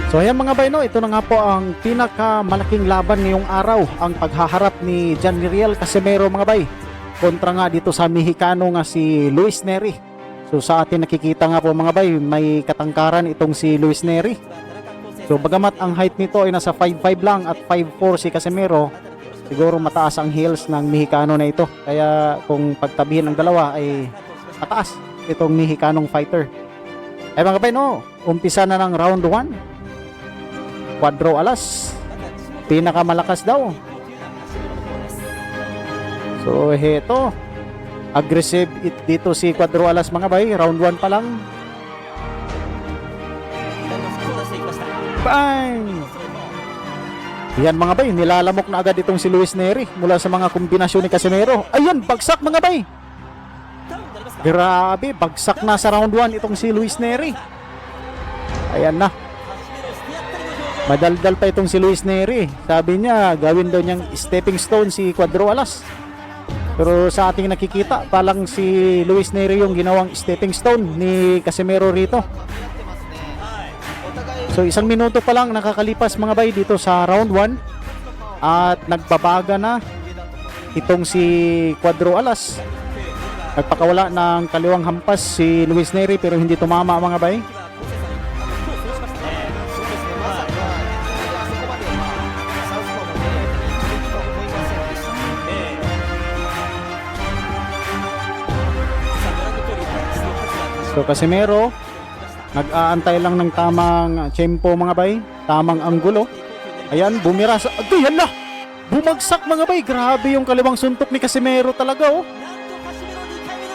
So ayan mga bay, no, ito na nga po ang pinakamalaking laban ngayong araw, ang paghaharap ni Janriel Casimero mga bay kontra nga dito sa Mexicano nga si Luis Nery. So sa atin nakikita nga po mga bay, may katangkaran itong si Luis Nery. So bagamat ang height nito ay nasa 5'5 lang at 5'4 si Casimero, siguro mataas ang heels ng Mexicano na ito. Kaya kung pagtabihin ng dalawa ay mataas itong Mexicanong fighter. Ay mga bay, no, umpisa na ng round 1. Cuadro Alas, pinakamalakas daw. So heto, aggressive dito si Cuadro Alas mga bay, round 1 pa lang. Bang! Yan mga bay, nilalamok na agad itong si Luis Nery mula sa mga kombinasyon ni Casimero. Ayun, bagsak mga bay. Grabe, bagsak na sa round 1 itong si Luis Nery. Ayan na. Madaldal pa itong si Luis Nery. Sabi niya, gawin daw niyang stepping stone si Cuadro Alas. Pero sa ating nakikita, palang si Luis Nery yung ginawang stepping stone ni Casimero rito. So 1 minuto pa lang nakakalipas mga bay dito sa round 1. At nagbabaga na itong si Cuadro Alas. Nagpakawala ng kaliwang hampas si Luis Nery pero hindi tumama mga bay. So Casimero nag-aantay lang ng tamang tempo mga bay, tamang anggulo. Ayan, bumira sa... Ayan na! Bumagsak mga bay. Grabe yung kaliwang suntok ni Casimero talaga oh.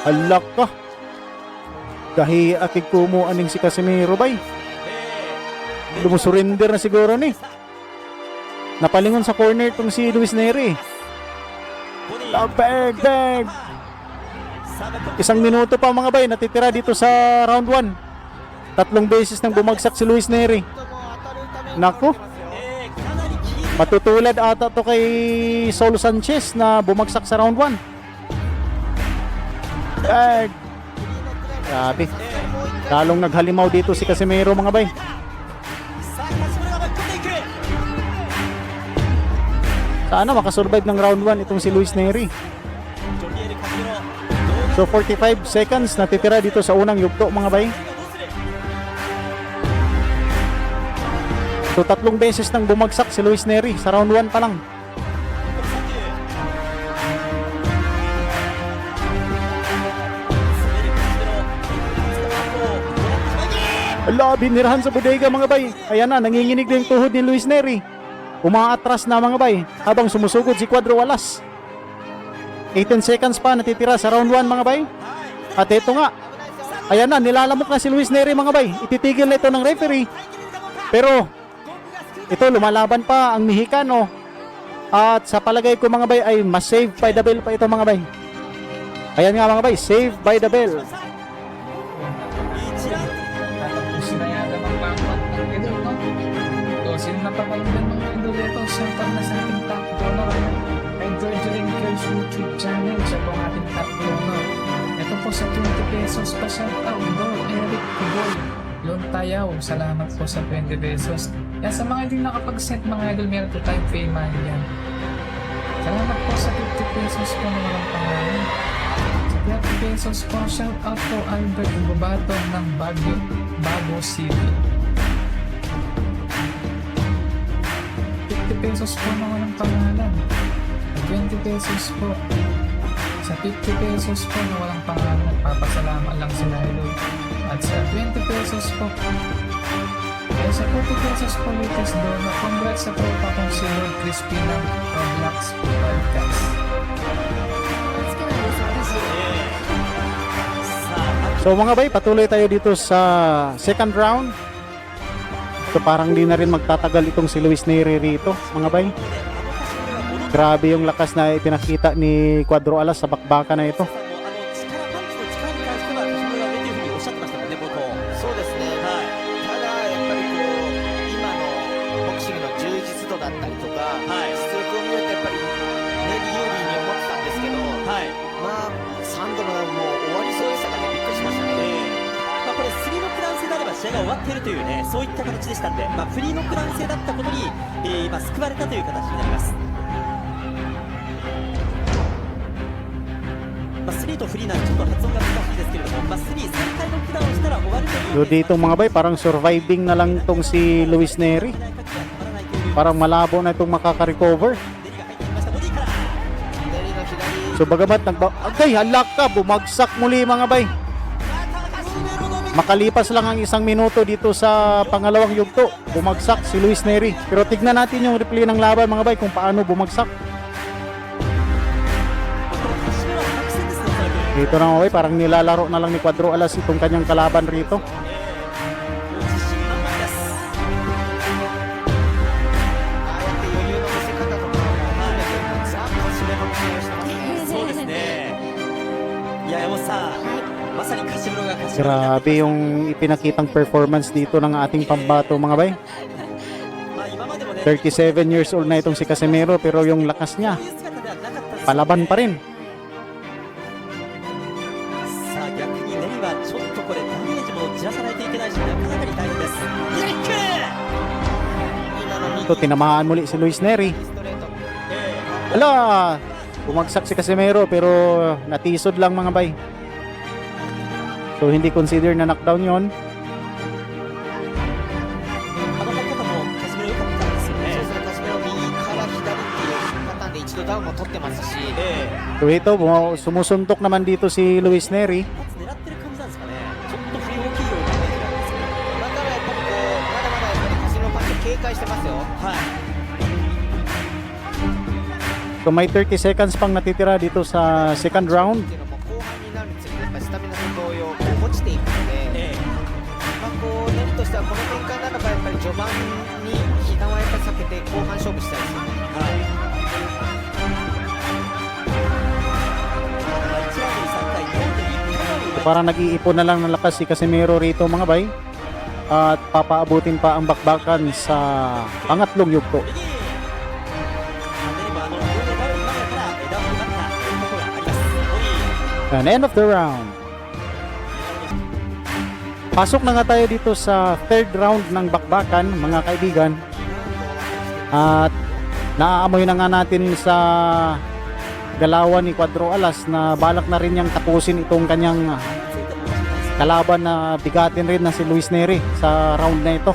Alak ka. Kahi akig kumo aning si Casimero bay. Lumusurrender na siguro ni. Napalingon sa corner tong si Luis Nery. Bag! 1 minuto pa mga bay, natitira dito sa round 1. 3 beses nang bumagsak si Luis Nery. Nako, matutulad ata to kay Saul Sanchez na bumagsak sa round 1. Grabe, lalong naghalimaw dito si Casimero mga bay. Sana makasurvive ng round 1 itong si Luis Nery. So 45 seconds natitira dito sa unang yugto mga bay. So 3 beses nang bumagsak si Luis Nery sa round 1 pa lang. Ala, binirahan sa bodega mga bay. Ayan na, nanginginig na yung tuhod ni Luis Nery. Umaatras na mga bay habang sumusugod si Cuadro Alas. 18 seconds pa natitira sa round 1 mga bay. At ito nga, ayan na, nilalamok na si Luis Nery mga bay. Ititigil na ito ng referee. Pero ito, lumalaban pa ang Mexicano. At sa palagay ko mga bay ay mas save by the bell pa ito mga bay. Ayan nga mga bay, save by the bell. Sino na papalagyan mga idol dito sa pag nasa ating top donor ay George Linkers YouTube channel siya po ang ating top donor. Ito po sa 20 pesos pa shout out bro Eric Kuboy Lontayaw, salamat po sa 20 pesos. Yan sa mga hindi nakapag-send mga idol, meron po tayong payment yan. Salamat po sa 50 pesos po na walang pangalan. Sa 30 pesos po shout out po Albert Gubato ng Bago City. 50 pesos po na walang pangalan. At 20 pesos po. Sa 50 pesos po na walang pangalan, papasalamat lang sila idol. At sa 20 pesos po. At sa 40 pesos po latest doon, congrats sa tropa kong si Lord Crispy ng Roblox Podcast. So mga bay, patuloy tayo dito sa second round. So parang di na rin magtatagal itong si Luis Nery rito mga bay. Grabe yung lakas na ipinakita ni Cuadro Alas sa bakbaka na ito. が終わっているというね、そういった形でしたんで、フリーノックダウン制だったことに、今救われたという形になります。3とフリーなんでちょっと発音が難しいですけれども、3、3回ノックダウンしたら終わるという。 So dito mga bay, parang surviving na lang tong si Luis Neri. Parang malabo na itong makaka-recover. So bagamat agay, halak ka, bumagsak muli mga bay. Makalipas lang ang 1 minuto dito sa pangalawang yugto, bumagsak si Luis Neri. Pero tignan natin yung replay ng laban mga bay kung paano bumagsak. Dito na mga bay, parang nilalaro na lang ni Cuadro Alas itong kanyang kalaban rito. Grabe yung ipinakitang performance dito ng ating pambato mga bay. 37 years old na itong si Casimero, pero yung lakas niya palaban pa rin. Ito, tinamaan muli si Luis Neri. Ala, bumagsak si Casimero pero natisod lang mga bay. So hindi consider na knockdown yon. So ito, sumusuntok naman dito si Luis Neri. So may 30 seconds pang natitira dito sa second round. Parang nag-iipon na lang ng lakas si Casimero rito mga bay, at papaabutin pa ang bakbakan sa pangatlong yugto. And end of the round. Pasok na nga tayo dito sa third round ng bakbakan mga kaibigan. At naaamoy na nga natin sa galawan ni Cuadro Alas na balak na rin niyang tapusin itong kanyang kalaban na bigatin rin na si Luis Neri sa round na ito.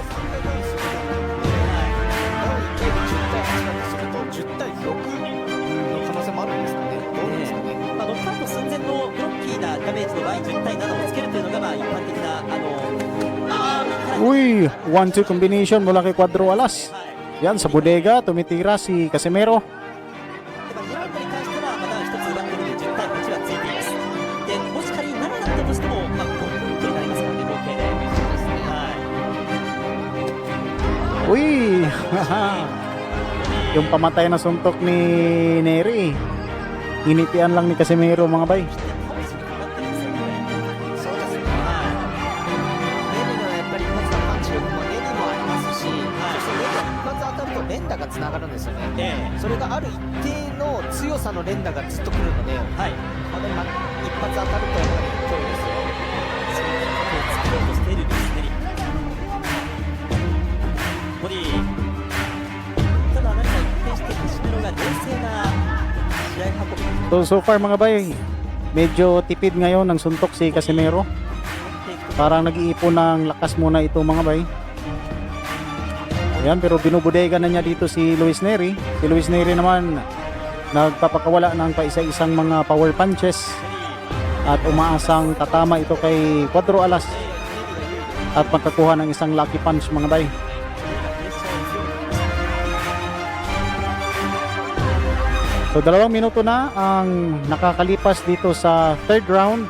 Uy, 1-2 combination mula kay Cuadro Alas. Yan, sa bodega, tumitira si Casimero. Uy, yung pamatay na suntok ni Neri, initian lang ni Casimero mga bay. So far mga bay, medyo tipid ngayon ng suntok si Casimero. Parang nag-iipon ng lakas muna ito mga bay. Ayan, pero binubodega na niya dito si Luis Neri. Si Luis Neri naman nagpapakawala ng paisa-isang mga power punches at umaasang tatama ito kay Cuadro Alas at magkakuha ng isang lucky punch mga bay. So 2 minuto na ang nakakalipas dito sa third round.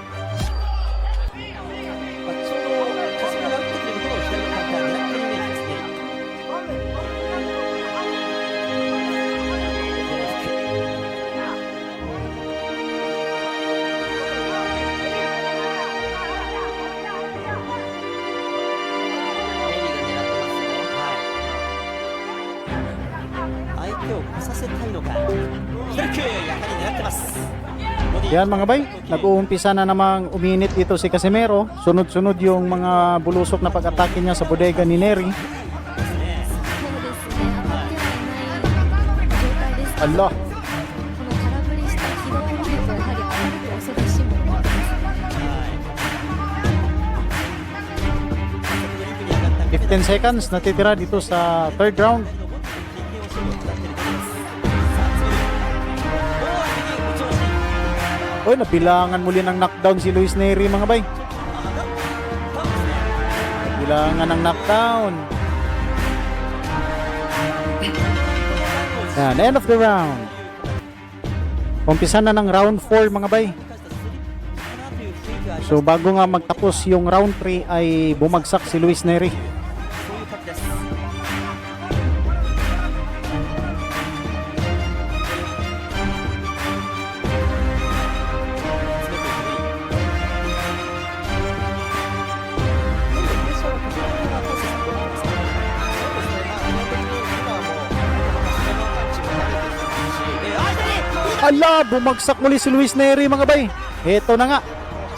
Yan mga bay, nag-uumpisa na namang uminit dito si Casimero. Sunod-sunod yung mga bulusok na pag-atake niya sa bodega ni Neri. Allah, 15 seconds natitira dito sa third round. Oy, nabilangan muli ng knockdown si Luis Neri mga bay. Nabilangan ng knockdown. Yan, end of the round. Umpisa na ng round 4 mga bay. So bago nga magtapos yung round 3 ay bumagsak si Luis Neri. そういう感じです。 Ala, bumagsak muli si Luis Neri mga bay. Heto na nga.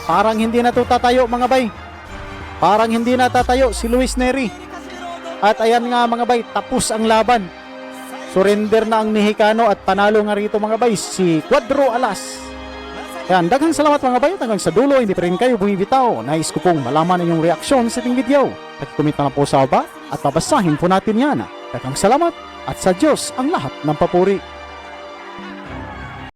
Parang hindi na to tatayo mga bay. Parang hindi na tatayo si Luis Neri. At ayan nga mga bay, tapos ang laban. Surrender na ang Mexicano at panalo nga rito mga bay si Cuadro Alas. Yan, daghang salamat mga bay. Hanggang sa dulo, hindi pa rin kayo bumibitaw. Nais ko pong malaman ang inyong reaksyon sa ating video. Pag-comment na po sa baba at babasahin po natin yan. Daghang salamat at sa Diyos ang lahat ng papuri.